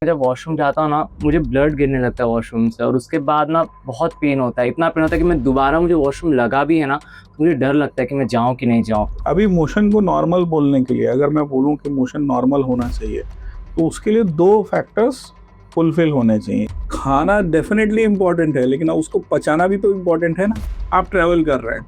जब वॉशरूम जाता हूँ ना, मुझे ब्लड गिरने लगता है वॉशरूम से और उसके बाद ना बहुत पेन होता है। इतना पेन होता है कि मैं दोबारा मुझे वॉशरूम लगा भी है ना, तो मुझे डर लगता है कि मैं जाऊँ कि नहीं जाऊँ। अभी मोशन को नॉर्मल बोलने के लिए अगर मैं बोलूँ कि मोशन नॉर्मल होना चाहिए, तो उसके लिए 2 फैक्टर्स फुलफिल होने चाहिए। खाना डेफ़िनेटली इम्पोर्टेंट है, लेकिन उसको पचाना भी तो इम्पोर्टेंट है ना। आप ट्रैवल कर रहे हैं,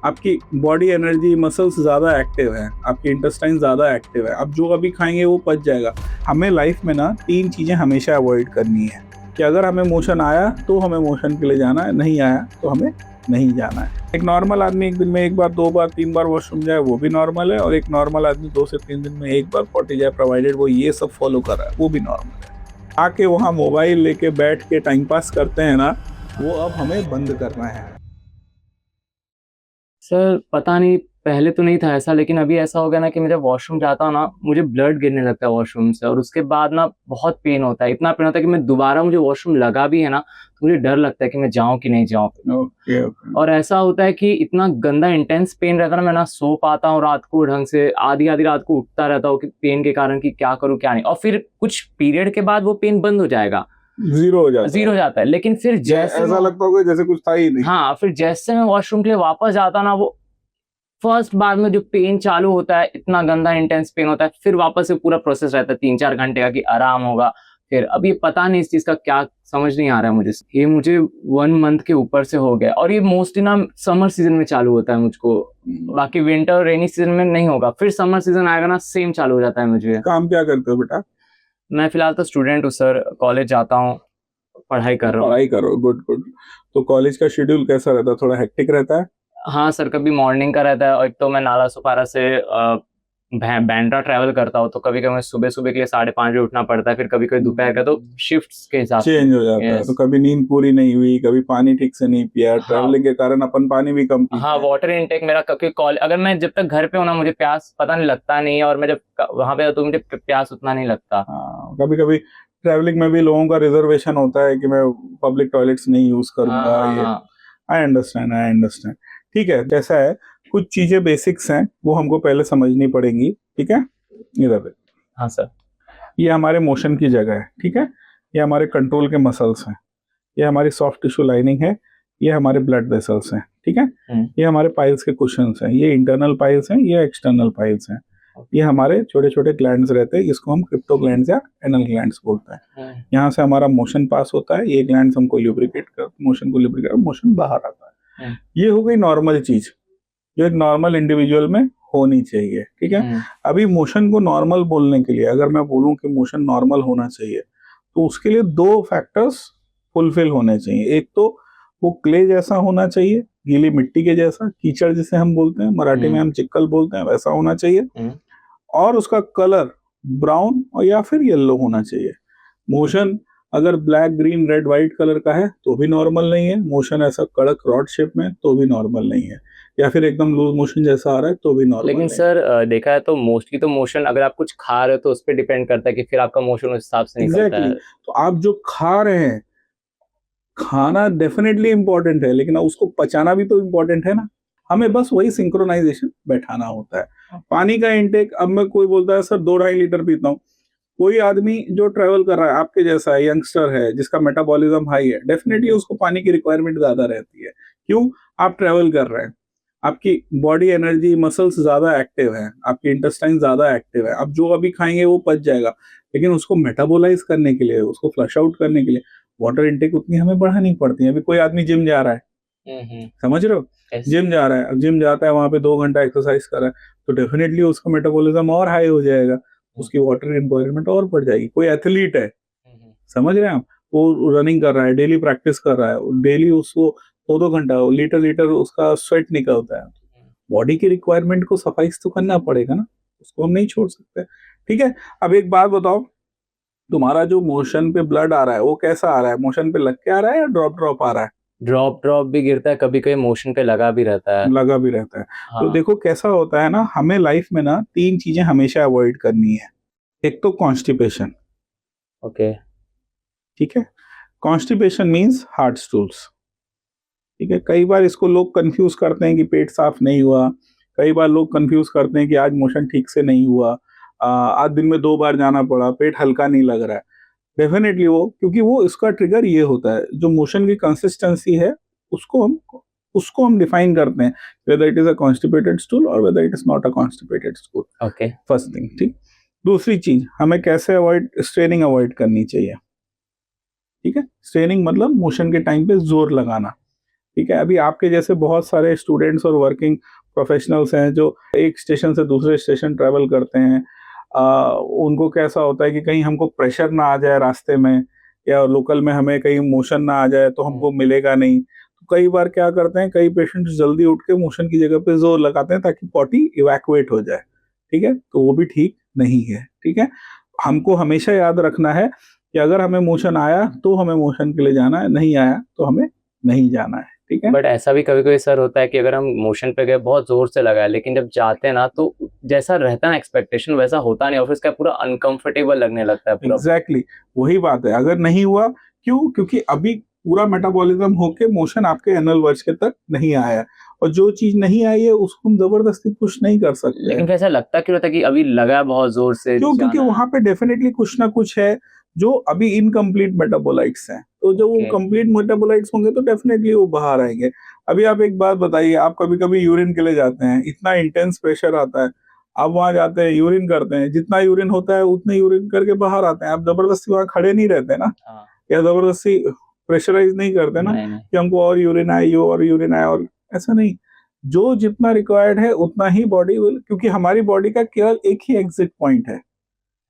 आपकी बॉडी एनर्जी मसल्स ज़्यादा एक्टिव हैं, आपके इंटेस्टाइन ज़्यादा एक्टिव है। आप जो अभी खाएँगे वो पच जाएगा। हमें लाइफ में ना 3 चीज़ें हमेशा अवॉइड करनी है कि अगर हमें मोशन आया तो हमें मोशन के लिए जाना है, नहीं आया तो हमें नहीं जाना है। एक नॉर्मल आदमी एक दिन में 1 बार, 2 बार, 3 बार वॉशरूम जाए वो भी नॉर्मल है, और एक नॉर्मल आदमी 2 से 3 दिन में 1 बार पॉटी जाए, प्रोवाइडेड वो ये सब फॉलो कर रहा है, वो भी नॉर्मल है। आके वहाँ मोबाइल लेके बैठ के टाइम पास करते हैं ना, वो अब हमें बंद करना है। सर पता नहीं, पहले तो नहीं था ऐसा, लेकिन अभी ऐसा हो गया ना कि मैं जब वॉशरूम जाता हूँ ना, मुझे ब्लड गिरने लगता है वॉशरूम से और उसके बाद ना बहुत पेन होता है। इतना पेन होता है कि मैं दोबारा मुझे वॉशरूम लगा भी है ना, तो मुझे डर लगता है कि मैं जाऊँ कि नहीं जाऊँ। Okay, okay. और ऐसा होता है कि इतना गंदा इंटेंस पेन रहता है ना, मैं ना सो पाता हूँ रात को ढंग से, आधी-आधी रात को उठता रहता हूँ कि पेन के कारण कि क्या करूँ, क्या नहीं। और फिर कुछ पीरियड के बाद वो पेन बंद हो जाएगा, ज़ीरो हो जाता ज़ीरो है। हो जाता है। लेकिन फिर जैसे ऐसा मैं लगता होगा जैसे कुछ था ही नहीं। हाँ, फिर जैसे मैं वॉशरूम के लिए वापस जाता ना, वो फर्स्ट बार में जो पेन चालू होता है, इतना गंदा इंटेंस पेन होता है, फिर वापस से पूरा प्रोसेस रहता है 3-4 घंटे का कि आराम होगा। फिर अब ये पता नहीं इस चीज़ का क्या समझ नहीं आ रहा है मुझे। ये मुझे 1 मंथ के ऊपर से हो गया और ये मोस्टली ना समर सीज़न में चालू होता है मुझको। बाकी विंटर और रेनी सीज़न में नहीं होगा। फिर समर सीज़न आएगा ना, सेम चालू हो जाता है मुझे। काम क्या करते हो बेटा? मैं फिलहाल तो स्टूडेंट हूँ सर, कॉलेज जाता हूँ, पढ़ाई कर रहा हूँ। पढ़ाई करो, गुड, गुड। तो कॉलेज का शेड्यूल कैसा रहता है? थोड़ा हेक्टिक रहता है? हाँ सर, कभी मॉर्निंग का रहता है और एक तो मैं नालासोपारा से बैंड्रा ट्रैवल करता हूँ, तो कभी-कभी मैं सुबह-सुबह के लिए 5:30 बजे उठना पड़ता है, फिर कभी-कभी दोपहर का, तो शिफ्ट्स के हिसाब से। चेंज हो जाता है, तो यस। कभी नींद पूरी नहीं हुई, कभी पानी ठीक से नहीं पिया, हाँ, ट्रैवलिंग के कारण अपन पानी भी कम हाँ, पीते हैं। वाटर इनटेक मेरा, क्योंकि कॉल अगर मैं जब तक घर पे हूँ ना, मुझे प्यास पता नहीं लगता नहीं है, और मैं जब वहाँ पे तो मुझे प्यास उतना नहीं लगता। हाँ, कभी-कभी ट्रैवलिंग में भी लोगों का रिजर्वेशन होता है कि मैं पब्लिक टॉयलेट्स नहीं यूज़ हाँ, करूँगा, हाँ, ये हाँ। I understand, I understand. ठीक है, कैसा है, कुछ चीज़ें बेसिक्स हैं, वो हमको पहले समझनी पड़ेंगी, ठीक है? इधर देख, हाँ सर। ये हमारे मोशन की जगह है, ठीक है? ये हमारे कंट्रोल के मसल्स हैं, ये हमारी सॉफ्ट टिश्यू लाइनिंग है, ये हमारे ब्लड वेसल्स हैं, ठीक है? हुँ, ये हमारे पाइल्स के कुशन्स हैं, ये इंटरनल पाइल्स हैं, ये एक्सटर्नल पाइल्स हैं। ये हमारे छोटे-छोटे ग्लैंड्स रहते हैं, इसको हम क्रिप्टोग्लैंड्स या एनल ग्लैंड्स बोलते हैं। हुँ, यहाँ से हमारा मोशन पास होता है, ये ग्लैंड्स हमको लुब्रिकेट कर मोशन को लुब्रिकेट, मोशन बाहर आता है। हुँ, ये हो गई नॉर्मल चीज़, जो एक नॉर्मल इंडिविजुअल में होनी चाहिए, ठीक है? हुँ, अभी मोशन को नॉर्मल बोलने के लिए अगर मैं बोलूँ कि मोशन नॉर्मल होना चाहिए, तो उसके लिए 2 फैक्टर्स फुलफिल होने चाहिए। एक तो वो क्ले जैसा होना चाहिए, गीली मिट्टी के जैसा, कीचड़ जिसे हम बोलते हैं, मराठी में हुँ, हम चिक्कल बोलते हैं, वैसा होना चाहिए। हुँ, और उसका कलर ब्राउन और या फिर येलो होना चाहिए। मोशन अगर black, green, red, white colour का है तो भी नॉर्मल नहीं है। मोशन ऐसा कड़क रॉड शेप में तो भी नॉर्मल नहीं है, या फिर एकदम लूज मोशन जैसा आ रहा है तो भी नॉर्मल लेकिन नहीं है। सर देखा है तो मोस्टली तो मोशन, अगर आप कुछ खा रहे हो तो उस पे डिपेंड करता है कि फिर आपका मोशन उस हिसाब से निकलता एग्जैक्टली है। तो आप जो खा रहे हैं, खाना डेफिनेटली इंपॉर्टेंट है, लेकिन उसको पचाना भी तो इम्पोर्टेंट है ना। हमें बस वही सिंक्रोनाइजेशन बैठाना होता है। पानी का इंटेक, अब मैं कोई बोलता है सर 2-2.5 लीटर पीता हूँ, कोई आदमी जो ट्रैवल कर रहा है आपके जैसा है, यंगस्टर है, जिसका मेटाबॉलिज्म हाई है, डेफिनेटली उसको पानी की रिक्वायरमेंट ज्यादा रहती है। क्यों? आप ट्रैवल कर रहे हैं, आपकी बॉडी एनर्जी मसल्स ज्यादा एक्टिव है, आपके इंटेस्टाइन ज्यादा एक्टिव है। आप जो अभी खाएंगे वो पच जाएगा, लेकिन उसको मेटाबोलाइज करने के लिए, उसको फ्लश आउट करने के लिए वाटर इनटेक उतनी हमें बढ़ानी पड़ती है। अभी कोई आदमी जिम जा रहा है, हुँ, हुँ। समझ रहे हो? यस। जिम जा रहा है, अब जिम जाता है, वहां पे 2 घंटा एक्सरसाइज कर रहा है, तो डेफिनेटली उसका मेटाबॉलिज्म और हाई हो जाएगा, हुँ, उसकी वाटर रिक्वायरमेंट और बढ़ जाएगी। कोई एथलीट है, हुँ, हुँ, समझ रहे हैं आप, वो रनिंग कर रहा है, डेली प्रैक्टिस कर रहा है, डेली उसको 2-2 घंटा लीटर लीटर उसका स्वेट निकलता है, हुँ। बॉडी की रिक्वायरमेंट को सफाइस तो करना पड़ेगा ना, उसको हम नहीं छोड़ सकते। ठीक है, अब एक बात बताओ, तुम्हारा जो मोशन पे ब्लड आ रहा है वो कैसा आ रहा है? मोशन पे लग के आ रहा है या ड्रॉप ड्रॉप आ रहा है? ड्रॉप ड्रॉप भी गिरता है, कभी-कभी मोशन पे लगा भी रहता है। लगा भी रहता है। तो हाँ, देखो कैसा होता है ना, हमें लाइफ में ना 3 चीजें हमेशा अवॉइड करनी है। एक तो कॉन्स्टिपेशन, ओके। ठीक है? कॉन्स्टिपेशन मीन्स हार्ड स्टूल्स, ठीक है? कई बार इसको लोग कंफ्यूज करते हैं कि पेट साफ नहीं हुआ, कई बार लोग कंफ्यूज करते हैं कि आज मोशन ठीक से नहीं हुआ, आज दिन में 2 बार जाना पड़ा, पेट हल्का नहीं लग रहा है। डेफिनेटली वो, क्योंकि वो इसका ट्रिगर ये होता है, जो मोशन की कंसिस्टेंसी है उसको हम डिफाइन करते हैं, whether it is a constipated stool और whether it is not a constipated stool. Okay. First thing, ठीक। दूसरी चीज, हमें कैसे स्ट्रेनिंग अवॉइड करनी चाहिए, ठीक है। स्ट्रेनिंग मतलब मोशन के टाइम पे जोर लगाना, ठीक है। अभी आपके जैसे बहुत सारे स्टूडेंट्स और वर्किंग प्रोफेशनल्स हैं जो एक स्टेशन से दूसरे स्टेशन ट्रेवल करते हैं। उनको कैसा होता है कि कहीं हमको प्रेशर ना आ जाए रास्ते में, या लोकल में हमें कहीं मोशन ना आ जाए तो हमको मिलेगा नहीं। तो कई बार क्या करते हैं, कई पेशेंट्स जल्दी उठ के मोशन की जगह पे जोर लगाते हैं ताकि पॉटी इवैक्यूएट हो जाए, ठीक है। तो वो भी ठीक नहीं है, ठीक है। हमको हमेशा याद रखना है कि अगर हमें मोशन आया तो हमें मोशन के लिए जाना है, नहीं आया तो हमें नहीं जाना है, ठीक है। बट ऐसा भी कभी कभी सर होता है कि अगर हम मोशन पे गए, बहुत जोर से लगाए, लेकिन जब जाते हैं ना तो जैसा रहता है ना एक्सपेक्टेशन वैसा होता नहीं, और फिर उसका पूरा अनकंफर्टेबल लगने लगता है पूरा। एग्जैक्टली वही बात है। अगर नहीं हुआ, क्यों? क्योंकि अभी पूरा मेटाबॉलिज्म होके मोशन आपके एनल वर्ज के तक नहीं आया, और जो चीज नहीं आई है उसको हम जबरदस्ती पुश नहीं कर सकते। लेकिन फिर ऐसा लगता क्यों रहता है कि अभी लगा है बहुत जोर से, क्यों? क्योंकि जाना है। वहां पे डेफिनेटली कुछ ना कुछ है जो अभी इनकम्प्लीट मेटाबोलाइट्स हैं। तो जब वो Okay. कंप्लीट मेटाबोलाइट्स होंगे तो डेफिनेटली वो बाहर आएंगे। अभी आप एक बात बताइए, आप कभी कभी यूरिन के लिए जाते हैं, इतना इंटेंस प्रेशर आता है, आप वहां जाते हैं, यूरिन करते हैं, जितना यूरिन होता है उतने यूरिन करके बाहर आते हैं। आप जबरदस्ती वहां खड़े नहीं रहते ना, हाँ। या जबरदस्ती प्रेशराइज नहीं करते ना नहीं नहीं। कि हमको और यूरिन आए, यो और यूरिन आए, और ऐसा नहीं। जो जितना रिक्वायर्ड है उतना ही बॉडी विल, क्योंकि हमारी बॉडी का केवल एक ही एग्जिट पॉइंट है,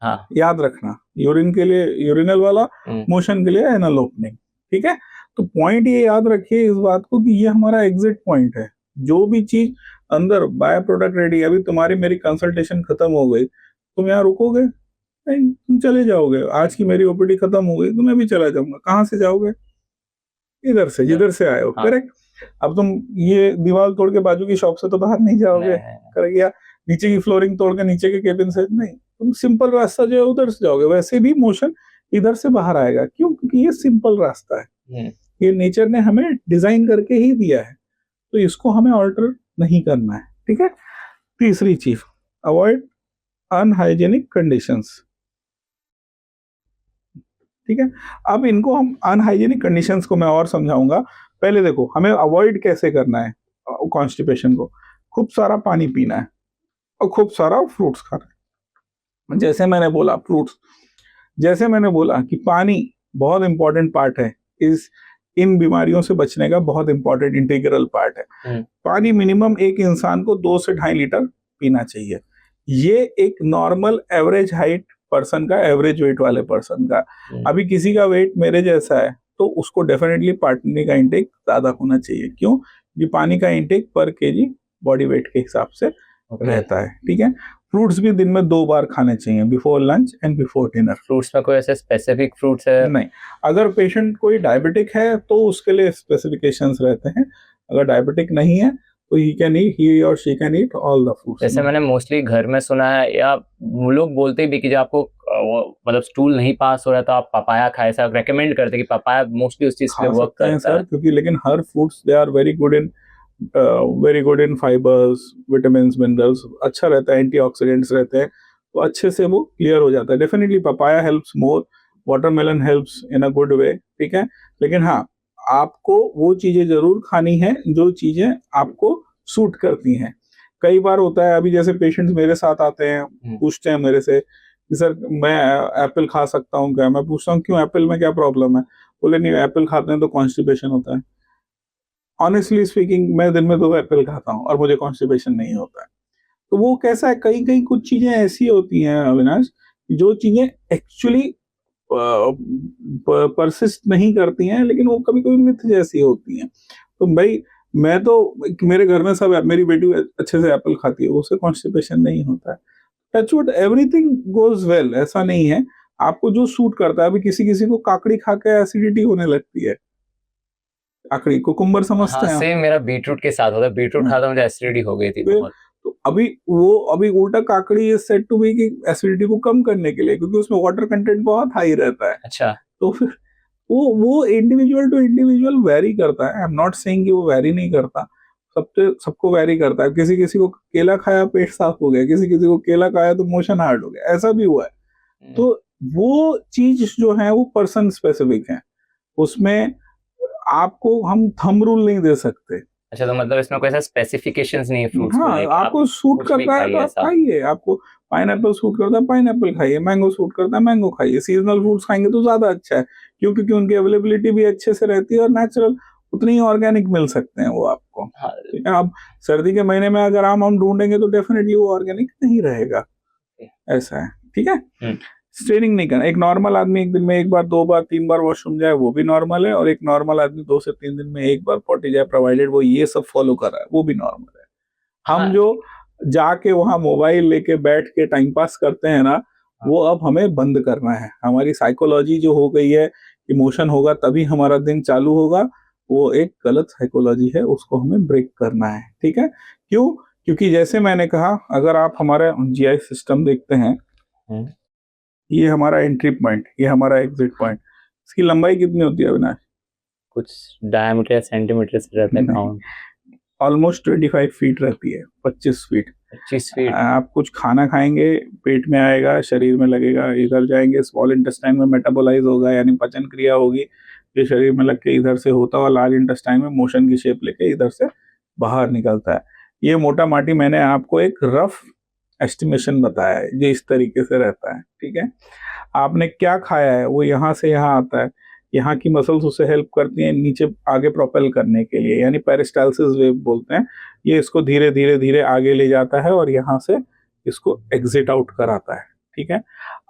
हाँ। याद रखना। यूरिन के लिए यूरिनल वाला, मोशन के लिए एनल ओपनिंग, ठीक है। तो पॉइंट ये याद रखिए इस बात को कि ये हमारा एग्जिट पॉइंट है। जो भी चीज अंदर बाय प्रोडक्ट रेडी, अभी तुम्हारी मेरी कंसल्टेशन खत्म हो गई, तुम यहाँ रुकोगे नहीं, तुम चले जाओगे। आज की मेरी ओपीडी खत्म हो गई तो मैं भी चला जाऊंगा। कहाँ से जाओगे? इधर से, जिधर से आए हो, हाँ। करेक्ट। अब तुम ये दीवार तोड़ के बाजू की शॉप से तो बाहर नहीं जाओगे, करेक्ट। या नीचे की फ्लोरिंग तोड़ के नीचे के केबिन से नहीं, तुम सिंपल रास्ता जो है उधर से जाओगे। वैसे भी मोशन इधर से बाहर आएगा, क्यों? क्योंकि ये सिंपल रास्ता है, ये नेचर ने हमें डिजाइन करके ही दिया है, तो इसको हमें ऑल्टर नहीं करना है, ठीक है। तीसरी चीज, अवॉइड अनहाइजेनिक कंडीशंस, ठीक है। अब इनको हम अनहाइजेनिक कंडीशंस को मैं और समझाऊंगा। पहले देखो, हमें अवॉइड कैसे करना है कॉन्स्टिपेशन को। खूब सारा पानी पीना है और खूब सारा फ्रूट्स खाना है। जैसे मैंने बोला फ्रूट्स, जैसे मैंने बोला कि पानी बहुत इंपॉर्टेंट पार्ट है, इन बीमारियों से बचने का बहुत इंपॉर्टेंट इंटीग्रल पार्ट है। पानी मिनिमम एक इंसान को 2 से 2.5 लीटर पीना चाहिए। ये एक नॉर्मल एवरेज हाइट पर्सन का, एवरेज वेट वाले पर्सन का। अभी किसी का वेट मेरे जैसा है तो उसको डेफिनेटली पानी का इंटेक ज्यादा होना चाहिए। क्यों? कि पानी का इंटेक पर केजी बॉडी वेट के हिसाब से रहता है, ठीक है। फ्रूट्स भी दिन में 2 बार खाने चाहिए, before lunch and before dinner. Fruits में कोई ऐसे स्पेसिफिक फ्रूट्स है? नहीं, अगर पेशेंट कोई डायबिटिक है तो उसके लिए स्पेसिफिकेशंस रहते हैं। अगर डायबिटिक नहीं है तो ही और she can eat all the fruits. जैसे मैंने मोस्टली घर में सुना है, या लोग बोलते भी कि जब आपको मतलब स्टूल नहीं पास हो रहा तो आप पपाया खाए, ऐसा रेकमेंड करते कि पपाया मोस्टली उस चीज पे वर्क करता है सर, क्योंकि लेकिन हर fruits they are very good in fibres, vitamins, minerals, अच्छा रहता है, एंटीऑक्सीडेंट्स रहते हैं, तो अच्छे से वो क्लियर हो जाता है। Definitely papaya helps more, watermelon helps in a good way, ठीक है। लेकिन हाँ, आपको वो चीजें जरूर खानी है जो चीजें आपको सूट करती हैं। कई बार होता है, अभी जैसे पेशेंट्स मेरे साथ आते हैं, पूछते हैं मेरे से कि सर मैं एप्पल खा सकता हूँ क्या? मैं पूछता हूँ क्यों, एप्पल में क्या प्रॉब्लम है? बोले नहीं, एप्पल खाते हैं तो कॉन्स्टिपेशन होता है। ऑनेस्टली स्पीकिंग, मैं दिन में 2 एप्पल खाता हूँ और मुझे कॉन्स्टिपेशन नहीं होता है। तो वो कैसा है, कई कई कुछ चीजें ऐसी होती हैं अविनाश, जो चीजें एक्चुअली परसिस्ट नहीं करती हैं, लेकिन वो कभी कभी मिथ जैसी होती हैं। तो भाई, मैं तो, मेरे घर में सब, मेरी बेटी अच्छे से एप्पल खाती है, उसे कॉन्स्टिपेशन नहीं होता है। टचवुड, एवरीथिंग गोज वेल, ऐसा नहीं है। आपको जो सूट करता है, अभी किसी किसी को काकड़ी खा के एसिडिटी होने लगती है। काकड़ी, कुकुम्बर समझते हैं? सेम मेरा बीटरूट के साथ होता है, बीटरूट खाता मुझे एसिडिटी हो गई थी बहुत। तो अभी उल्टा काकड़ी इज सेड टू बी कि एसिडिटी को कम करने के लिए, क्योंकि उसमें वाटर कंटेंट बहुत हाई रहता है। अच्छा। तो फिर वो इंडिविजुअल टू इंडिविजुअल वेरी करता है। आई एम नॉट सेइंग कि वो वेरी नहीं करता, सबको वेरी करता है। किसी किसी को केला खाया पेट साफ हो गया, किसी किसी को केला खाया तो मोशन हार्ड हो गया, ऐसा भी हुआ है। तो वो चीज जो है वो पर्सन स्पेसिफिक है, उसमें आपको हम थंब रूल नहीं दे सकते। अच्छा, तो मतलब इसमें कोई ऐसा स्पेसिफिकेशंस नहीं है फ्रूट्स को हाँ, लेके, आप आपको सूट कुछ भी करता है तो खाइए आप ऐसा। खाइए, आपको पाइनएप्पल सूट करता है पाइनएप्पल खाइए, मैंगो सूट करता है मैंगो खाइए, सीजनल फ्रूट्स खाएंगे तो ज्यादा अच्छा है, क्यों? क्योंकि उनकी अवेलेबिलिटी भी अच्छे से रहती है और नेचुरल उतनी ही ऑर्गेनिक मिल सकते हैं वो आपको। हाँ, ठीक है, अब सर्दी के महीने में अगर आम हम ढूंढेंगे तो डेफिनेटली वो ऑर्गेनिक नहीं रहेगा, ऐसा है। ठीक है, हम्म, स्ट्रेनिंग नहीं करना। एक नॉर्मल आदमी एक दिन में एक बार, दो बार, तीन बार वॉशरूम जाए वो भी नॉर्मल है, और एक नॉर्मल आदमी 2 से 3 दिन में एक बार पॉटी जाए, प्रोवाइडेड वो ये सब फॉलो कर रहा है, वो भी नॉर्मल है। हम हाँ, जो जाके वहां मोबाइल लेके बैठ के टाइम पास करते हैं ना, वो अब हमें बंद करना है। हमारी साइकोलॉजी जो हो गई है, इमोशन होगा तभी हमारा दिन चालू होगा, वो एक गलत साइकोलॉजी है, उसको हमें ब्रेक करना है। ठीक है, क्यों? क्योंकि जैसे मैंने कहा, अगर आप हमारा जीआई सिस्टम देखते हैं, हम्म, ये हमारा एंट्री पॉइंट, ये हमारा एग्जिट पॉइंट, इसकी लंबाई कितनी होती है अविनाश? कुछ डायमीटर सेंटीमीटर से रहता है नहीं, काउंट। ऑलमोस्ट 25 फीट रहती है, 25 फीट। 25 फीट। आप कुछ खाना खाएंगे, पेट में आएगा, शरीर में लगेगा, इधर जाएंगे स्मॉल इंटेस्टाइन में मेटाबोलाइज होगा, यानी पचन क्रिया होगी, ये शरीर में लग के इधर से होता हुआ लार्ज इंटेस्टाइन में मोशन की शेप लेके इधर से बाहर निकलता है। ये मोटा माटी मैंने आपको एक रफ एस्टिमेशन बताया है, जो इस तरीके से रहता है। ठीक है, आपने क्या खाया है वो यहाँ से यहाँ आता है, यहाँ की मसल्स उसे हेल्प करती हैं नीचे आगे प्रोपेल करने के लिए, यानी पेरिस्टालसिस वेव बोलते हैं। ये इसको धीरे धीरे धीरे आगे ले जाता है और यहाँ से इसको एग्जिट आउट कराता है। ठीक है,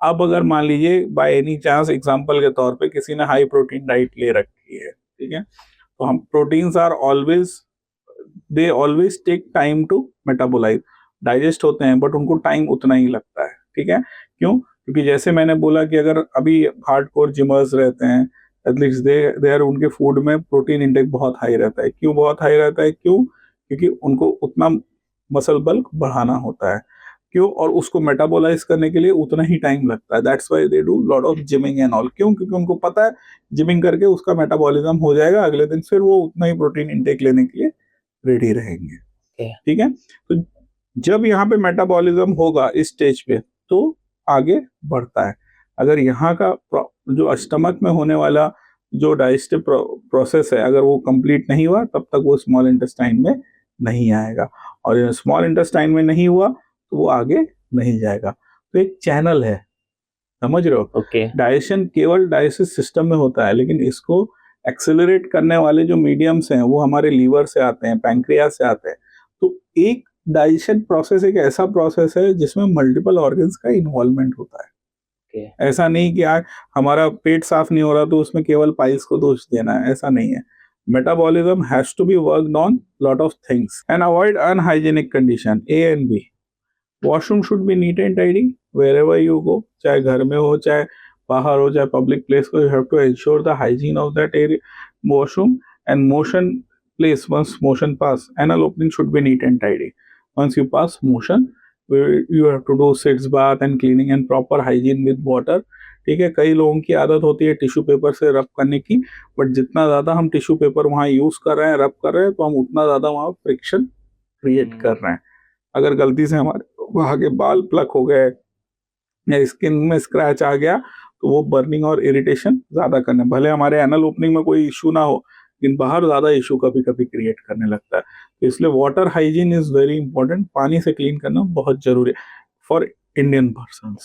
अब अगर मान लीजिए बाय एनी चांस एग्जांपल के तौर पे किसी ने हाई प्रोटीन डाइट ले रखी है, ठीक है, तो हम proteins are always, they always take time to metabolise, digest होते हैं बट उनको टाइम उतना ही लगता है। ठीक है, क्यों? क्योंकि जैसे मैंने बोला कि अगर अभी हार्डकोर जिमर्स रहते हैं, एथलीट्स, दे उनके फूड में प्रोटीन इंटेक बहुत हाई रहता है। क्यों बहुत हाई रहता है? क्यों? क्योंकि उनको उतना मसल बल्क बढ़ाना होता है। क्यों? और उसको मेटाबोलाइज करने के लिए उतना ही टाइम लगता है। That's why they do lot of gymming and all. क्यों? क्योंकि उनको पता है जिमिंग करके उसका मेटाबॉलिज्म हो जाएगा, अगले दिन फिर वो उतना ही प्रोटीन इंटेक लेने के लिए रेडी रहेंगे। ठीक है, तो जब यहाँ पे मेटाबॉलिज्म होगा इस स्टेज पे तो आगे बढ़ता है। अगर यहाँ का जो स्टमक में होने वाला जो डाइजेस्टिव प्रोसेस है, अगर वो कंप्लीट नहीं हुआ तब तक वो स्मॉल इंटेस्टाइन में नहीं आएगा, और स्मॉल इंटेस्टाइन में नहीं हुआ तो वो आगे नहीं जाएगा। तो एक चैनल है, समझ रहे हो? ओके। डाइजेशन केवल डाइजेस्टिव सिस्टम में होता है, लेकिन इसको एक्सेलरेट करने वाले जो मीडियम्स हैं वो हमारे लीवर से आते हैं, पैंक्रियास से आते हैं। तो एक डाइजेशन प्रोसेस एक ऐसा प्रोसेस है जिसमें मल्टीपल ऑर्गन्स का इन्वॉल्वमेंट होता है। ओके। ऐसा नहीं कि आज हमारा पेट साफ नहीं हो रहा तो उसमें केवल पाइल्स को दोष देना है, ऐसा नहीं है। Metabolism has to be worked on lot of things and avoid unhygienic condition. A and B, washroom should be neat and tidy wherever you go, चाहे घर में हो, चाहे बाहर हो, चाहे पब्लिक प्लेस को, you have to ensure the hygiene of that area washroom and motion place. Once motion pass, anal opening should be neat and tidy. Once you pass motion, you have to do sits bath and cleaning and proper hygiene with water. ठीक है, कई लोगों की आदत होती है tissue paper से रब करने की, बट जितना ज़्यादा हम टिश्यू पेपर वहाँ यूज़ कर रहे हैं, रब कर रहे हैं, तो हम उतना ज़्यादा वहाँ फ्रिक्शन क्रिएट कर रहे हैं। अगर गलती से हमारे वहाँ के बाल प्लक हो गए या स्किन में स्क्रैच आ गया तो वो बर्निंग और इरिटेशन ज़्यादा करने, भले हमारे एनल ओपनिंग में कोई इशू ना हो लेकिन बाहर ज़्यादा इशू कभी कभी क्रिएट करने लगता है। तो इसलिए water hygiene is very important, पानी से क्लीन करना बहुत ज़रूरी है फॉर इंडियन पर्सन्स।